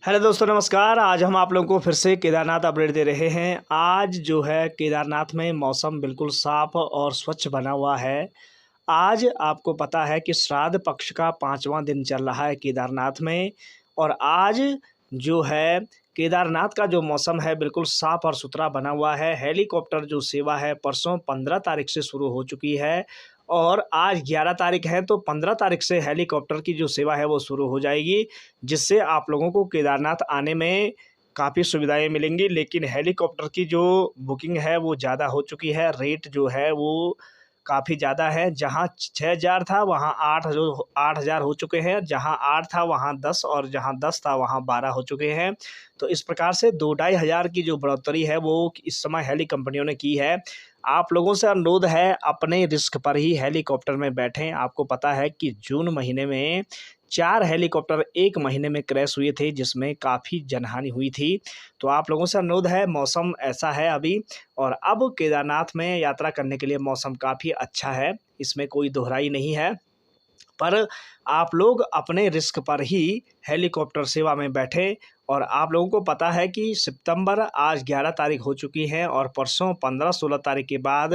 Hello दोस्तों, नमस्कार। आज हम आप लोगों को फिर से केदारनाथ अपडेट दे रहे हैं। आज जो है केदारनाथ में मौसम बिल्कुल साफ और स्वच्छ बना हुआ है। आज आपको पता है कि श्राद्ध पक्ष का 5वां दिन चल रहा है केदारनाथ में। और आज जो है केदारनाथ का जो मौसम है बिल्कुल साफ और सुथरा बना हुआ है। हेलीकॉप्टर जो सेवा है परसों 15 तारीख से शुरू हो चुकी है और आज 11 तारीख है, तो 15 तारीख से हेलीकॉप्टर की जो सेवा है वो शुरू हो जाएगी, जिससे आप लोगों को केदारनाथ आने में काफ़ी सुविधाएं मिलेंगी। लेकिन हेलीकॉप्टर की जो बुकिंग है वो ज़्यादा हो चुकी है। रेट जो है वो काफ़ी ज़्यादा है। जहाँ 6,000 था वहाँ 8,000 हो चुके हैं। जहाँ 8 था वहाँ 10 और जहाँ 10 था वहाँ 12 हो चुके हैं। तो इस प्रकार से 2-2,500 की जो बढ़ोतरी है वो इस समय हेली कंपनियों ने की है। आप लोगों से अनुरोध है, अपने रिस्क पर ही हेलीकॉप्टर में बैठें। आपको पता है कि जून महीने में 4 हेलीकॉप्टर 1 महीने में क्रैश हुए थे, जिसमें काफ़ी जनहानि हुई थी। तो आप लोगों से अनुरोध है, मौसम ऐसा है अभी, और अब केदारनाथ में यात्रा करने के लिए मौसम काफ़ी अच्छा है, इसमें कोई दोहराई नहीं है। पर आप लोग अपने रिस्क पर ही हेलीकॉप्टर सेवा में बैठे। और आप लोगों को पता है कि सितंबर आज 11 तारीख हो चुकी है और परसों 15-16 तारीख के बाद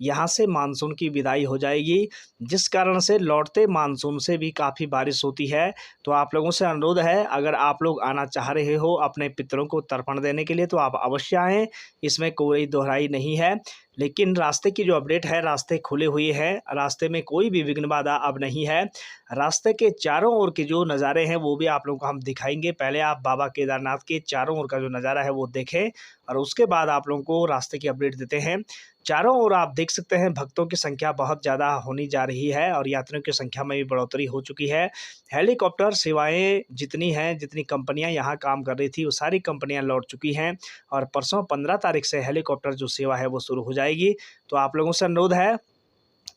यहाँ से मानसून की विदाई हो जाएगी, जिस कारण से लौटते मानसून से भी काफ़ी बारिश होती है। तो आप लोगों से अनुरोध है, अगर आप लोग आना चाह रहे हो अपने पितरों को तर्पण देने के लिए तो आप अवश्य आएँ, इसमें कोई दोहराई नहीं है। लेकिन रास्ते की जो अपडेट है, रास्ते खुले हुए हैं, रास्ते में कोई भी विघ्न बाधा अब नहीं है। रास्ते के चारों ओर के जो नज़ारे हैं वो भी आप लोगों को हम दिखाएंगे। पहले आप बाबा केदारनाथ के चारों ओर का जो नज़ारा है वो देखें और उसके बाद आप लोगों को रास्ते की अपडेट देते हैं। चारों ओर आप देख सकते हैं भक्तों की संख्या बहुत ज़्यादा होनी जा रही है और यात्रियों की संख्या में भी बढ़ोतरी हो चुकी है। हेलीकॉप्टर सेवाएं जितनी हैं, जितनी कंपनियां यहाँ काम कर रही थी, वो सारी कंपनियां लौट चुकी हैं और परसों 15 तारीख से हेलीकॉप्टर जो सेवा है वो शुरू हो जाएगी। तो आप लोगों से अनुरोध है,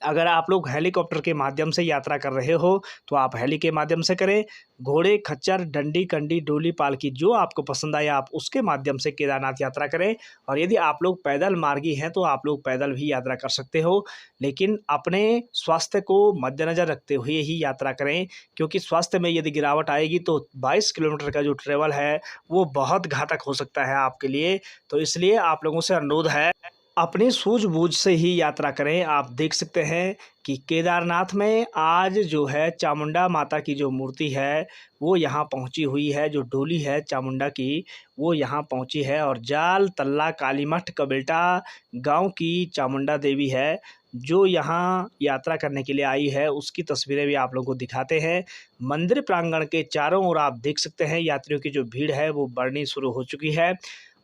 अगर आप लोग हेलीकॉप्टर के माध्यम से यात्रा कर रहे हो तो आप हेली के माध्यम से करें। घोड़े, खच्चर, डंडी, कंडी, डोली, पालकी जो आपको पसंद आए आप उसके माध्यम से केदारनाथ यात्रा करें। और यदि आप लोग पैदल मार्गी हैं तो आप लोग पैदल भी यात्रा कर सकते हो, लेकिन अपने स्वास्थ्य को मद्देनज़र रखते हुए ही यात्रा करें, क्योंकि स्वास्थ्य में यदि गिरावट आएगी तो 22 किलोमीटर का जो ट्रेवल है वो बहुत घातक हो सकता है आपके लिए। तो इसलिए आप लोगों से अनुरोध है, अपनी सूझबूझ से ही यात्रा करें। आप देख सकते हैं कि केदारनाथ में आज जो है चामुंडा माता की जो मूर्ति है वो यहाँ पहुँची हुई है। जो डोली है चामुंडा की वो यहाँ पहुँची है और जाल तल्ला कालीमठ कबील्टा गांव की चामुंडा देवी है जो यहाँ यात्रा करने के लिए आई है। उसकी तस्वीरें भी आप लोगों को दिखाते हैं। मंदिर प्रांगण के चारों ओर आप देख सकते हैं यात्रियों की जो भीड़ है वो बढ़नी शुरू हो चुकी है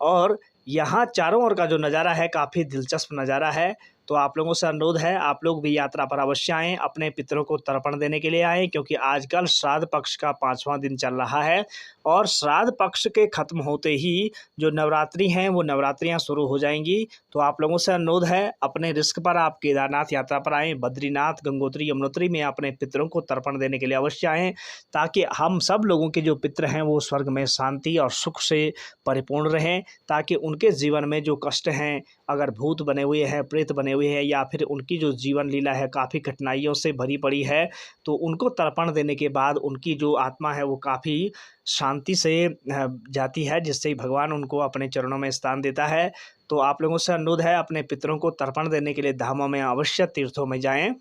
और यहाँ चारों ओर का जो नज़ारा है काफ़ी दिलचस्प नज़ारा है। तो आप लोगों से अनुरोध है, आप लोग भी यात्रा पर अवश्य आएँ, अपने पितरों को तर्पण देने के लिए आएँ, क्योंकि आजकल श्राद्ध पक्ष का 5वां दिन चल रहा है और श्राद्ध पक्ष के खत्म होते ही जो नवरात्रि हैं वो नवरात्रियाँ शुरू हो जाएंगी। तो आप लोगों से अनुरोध है, अपने रिस्क पर आप केदारनाथ यात्रा पर आएँ, बद्रीनाथ, गंगोत्री, यमुनोत्री में अपने पितरों को तर्पण देने के लिए अवश्य आएँ, ताकि हम सब लोगों के जो पितर हैं वो स्वर्ग में शांति और सुख से परिपूर्ण रहें, ताकि उनके जीवन में जो कष्ट हैं, अगर भूत बने हुए हैं, प्रेत बने हुए हैं, या फिर उनकी जो जीवन लीला है काफ़ी कठिनाइयों से भरी पड़ी है, तो उनको तर्पण देने के बाद उनकी जो आत्मा है वो काफ़ी शांति से जाती है, जिससे भगवान उनको अपने चरणों में स्थान देता है। तो आप लोगों से अनुरोध है, अपने पितरों को तर्पण देने के लिए धामों में अवश्य, तीर्थों में जाएं,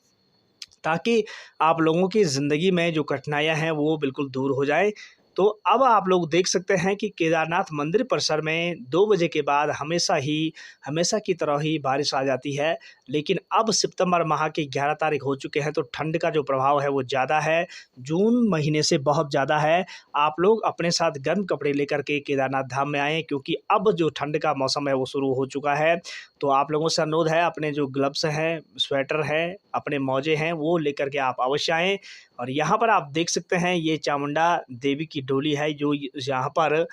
ताकि आप लोगों की ज़िंदगी में जो कठिनाइयाँ हैं वो बिल्कुल दूर हो जाए। तो अब आप लोग देख सकते हैं कि केदारनाथ मंदिर परिसर में 2 बजे के बाद हमेशा की तरह ही बारिश आ जाती है। लेकिन अब सितंबर माह की 11 तारीख हो चुके हैं तो ठंड का जो प्रभाव है वो ज़्यादा है, जून महीने से बहुत ज़्यादा है। आप लोग अपने साथ गर्म कपड़े लेकर के केदारनाथ धाम में आएँ, क्योंकि अब जो ठंड का मौसम है वो शुरू हो चुका है। तो आप लोगों से अनुरोध है, अपने जो ग्लव्स हैं, स्वेटर है, अपने मोजे हैं वो लेकर के आप अवश्य आएँ। और यहाँ पर आप देख सकते हैं ये चामुंडा देवी की डोली है जो यहाँ पर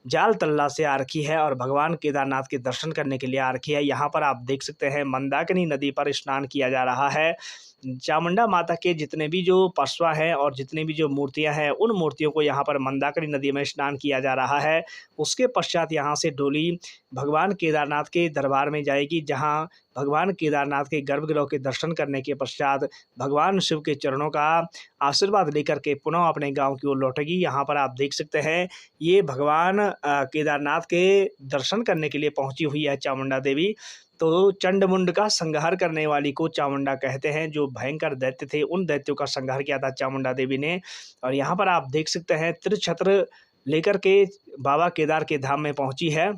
जाल तल्ला से आ रखी है और भगवान केदारनाथ के दर्शन करने के लिए आ रखी है। यहाँ पर आप देख सकते हैं मंदाकिनी नदी पर स्नान किया जा रहा है। चामुंडा माता के जितने भी जो पशवा हैं और जितनी भी जो मूर्तियां हैं, उन मूर्तियों को यहाँ पर मंदाकिनी नदी में स्नान किया जा रहा है। उसके पश्चात यहाँ से डोली भगवान केदारनाथ के दरबार में जाएगी, जहाँ भगवान केदारनाथ के गर्भगृह के दर्शन करने के पश्चात भगवान शिव के चरणों का आशीर्वाद लेकर के पुनः अपने गांव की ओर लौटेगी। यहाँ पर आप देख सकते हैं ये भगवान केदारनाथ के दर्शन करने के लिए पहुंची हुई है चामुंडा देवी। तो चंडमुंड का संहार करने वाली को चामुंडा कहते हैं। जो भयंकर दैत्य थे, उन दैत्यों का संहार किया था चामुंडा देवी ने। और यहाँ पर आप देख सकते हैं त्रिछत्र लेकर के बाबा केदार के धाम में पहुंची है।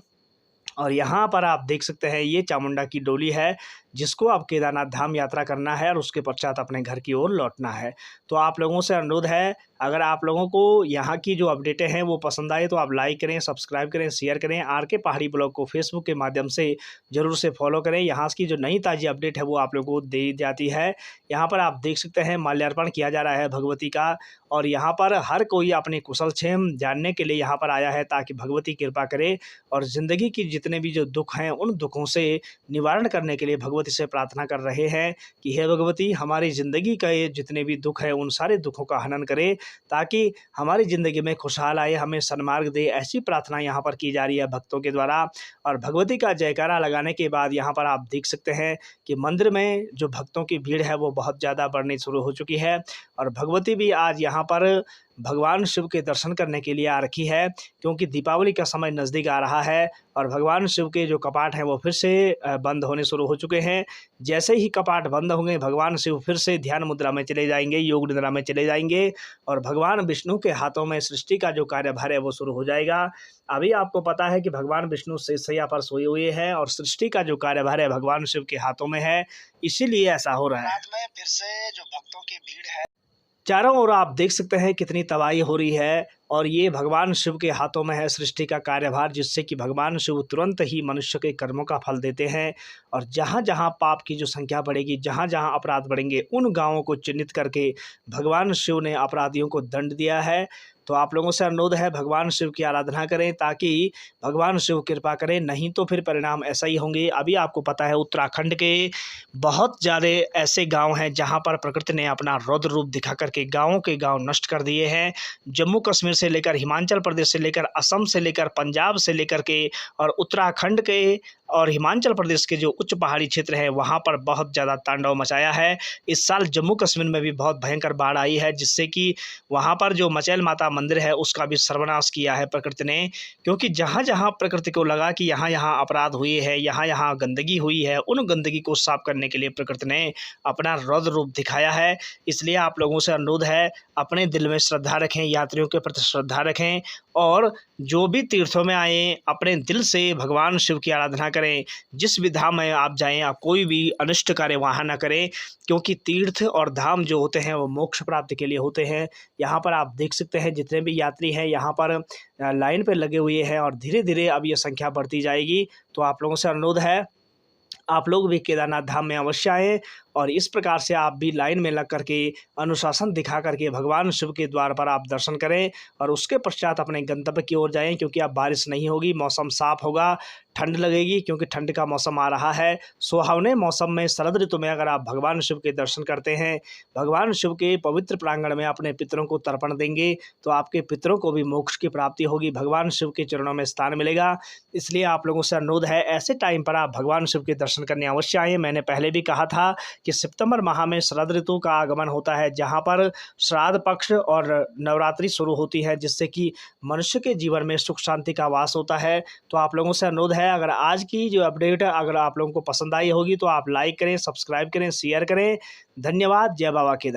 और यहाँ पर आप देख सकते हैं ये चामुंडा की डोली है, जिसको अब केदारनाथ धाम यात्रा करना है और उसके पश्चात अपने घर की ओर लौटना है। तो आप लोगों से अनुरोध है, अगर आप लोगों को यहाँ की जो अपडेटें हैं वो पसंद आए तो आप लाइक करें, सब्सक्राइब करें, शेयर करें। आर के पहाड़ी ब्लॉग को फेसबुक के माध्यम से ज़रूर से फॉलो करें। यहाँ की जो नई ताज़ी अपडेट है वो आप लोगों को दी जाती है। यहाँ पर आप देख सकते हैं माल्यार्पण किया जा रहा है भगवती का, और यहाँ पर हर कोई अपने कुशल क्षेम जानने के लिए यहाँ पर आया है, ताकि भगवती कृपा करे और ज़िंदगी की जितने भी जो दुख हैं उन दुखों से निवारण करने के लिए भगवती से प्रार्थना कर रहे हैं कि हे भगवती, हमारी ज़िंदगी का ये जितने भी दुख हैं उन सारे दुखों का हनन करे, ताकि हमारी ज़िंदगी में खुशहाल आए, हमें सन्मार्ग दे। ऐसी प्रार्थना यहाँ पर की जा रही है भक्तों के द्वारा। और भगवती का जयकारा लगाने के बाद यहाँ पर आप देख सकते हैं कि मंदिर में जो भक्तों की भीड़ है वो बहुत ज़्यादा बढ़नी शुरू हो चुकी है। और भगवती भी आज यहाँ पर भगवान शिव के दर्शन करने के लिए आ रखी है, क्योंकि दीपावली का समय नज़दीक आ रहा है और भगवान शिव के जो कपाट हैं वो फिर से बंद होने शुरू हो चुके हैं। जैसे ही कपाट बंद होंगे, भगवान शिव फिर से ध्यान मुद्रा में चले जाएंगे, योग निद्रा में चले जाएंगे और भगवान विष्णु के हाथों में सृष्टि का जो कार्यभार है वो शुरू हो जाएगा। अभी आपको पता है कि भगवान विष्णु शेषशैया पर सोए हुए हैं और सृष्टि का जो कार्यभार है भगवान शिव के हाथों में है, इसीलिए ऐसा हो रहा है। फिर से जो भक्तों की भीड़ है, चारों ओर आप देख सकते हैं कितनी तबाही हो रही है और ये भगवान शिव के हाथों में है सृष्टि का कार्यभार, जिससे कि भगवान शिव तुरंत ही मनुष्य के कर्मों का फल देते हैं। और जहाँ जहाँ पाप की जो संख्या बढ़ेगी, जहाँ जहाँ अपराध बढ़ेंगे, उन गांवों को चिन्हित करके भगवान शिव ने अपराधियों को दंड दिया है। तो आप लोगों से अनुरोध है भगवान शिव की आराधना करें, ताकि भगवान शिव कृपा करें, नहीं तो फिर परिणाम ऐसा ही होंगे। अभी आपको पता है उत्तराखंड के बहुत ज़्यादा ऐसे गांव हैं जहां पर प्रकृति ने अपना रौद्र रूप दिखा करके गाँवों के गाँव नष्ट कर दिए हैं। जम्मू कश्मीर से लेकर हिमाचल प्रदेश से लेकर असम से लेकर पंजाब से लेकर के और उत्तराखंड के और हिमाचल प्रदेश के जो उच्च पहाड़ी क्षेत्र है वहाँ पर बहुत ज़्यादा तांडव मचाया है। इस साल जम्मू कश्मीर में भी बहुत भयंकर बाढ़ आई है, जिससे कि वहाँ पर जो मचैल माता मंदिर है उसका भी सर्वनाश किया है प्रकृति ने। क्योंकि जहाँ जहाँ प्रकृति को लगा कि यहाँ यहाँ अपराध हुए हैं, यहाँ यहाँ गंदगी हुई है, उन गंदगी को साफ करने के लिए प्रकृति ने अपना रौद्र रूप दिखाया है। इसलिए आप लोगों से अनुरोध है, अपने दिल में श्रद्धा रखें, यात्रियों के प्रति श्रद्धा रखें और जो भी तीर्थों में आए अपने दिल से भगवान शिव की आराधना करें। जिस भी धाम में आप जाएं, आप कोई भी अनिष्ट कार्य वहाँ ना करें, क्योंकि तीर्थ और धाम जो होते हैं वो मोक्ष प्राप्ति के लिए होते हैं। यहाँ पर आप देख सकते हैं जितने भी यात्री हैं यहाँ पर लाइन पे लगे हुए हैं और धीरे धीरे अब ये संख्या बढ़ती जाएगी। तो आप लोगों से अनुरोध है, आप लोग भी केदारनाथ धाम में अवश्य आएँ और इस प्रकार से आप भी लाइन में लग करके अनुशासन दिखा करके भगवान शिव के द्वार पर आप दर्शन करें और उसके पश्चात अपने गंतव्य की ओर जाएं। क्योंकि अब बारिश नहीं होगी, मौसम साफ होगा, ठंड लगेगी, क्योंकि ठंड का मौसम आ रहा है। सुहावने मौसम में, शरद ऋतु में अगर आप भगवान शिव के दर्शन करते हैं, भगवान शिव के पवित्र प्रांगण में अपने पितरों को तर्पण देंगे, तो आपके पितरों को भी मोक्ष की प्राप्ति होगी, भगवान शिव के चरणों में स्थान मिलेगा। इसलिए आप लोगों से अनुरोध है, ऐसे टाइम पर आप भगवान शिव के दर्शन करने अवश्य आएँ। मैंने पहले भी कहा था कि सितंबर माह में शरद ऋतु का आगमन होता है, जहाँ पर श्राद्ध पक्ष और नवरात्रि शुरू होती है, जिससे कि मनुष्य के जीवन में सुख शांति का वास होता है। तो आप लोगों से अनुरोध है, अगर आज की जो अपडेट है अगर आप लोगों को पसंद आई होगी तो आप लाइक करें, सब्सक्राइब करें, शेयर करें। धन्यवाद। जय बाबा केदार।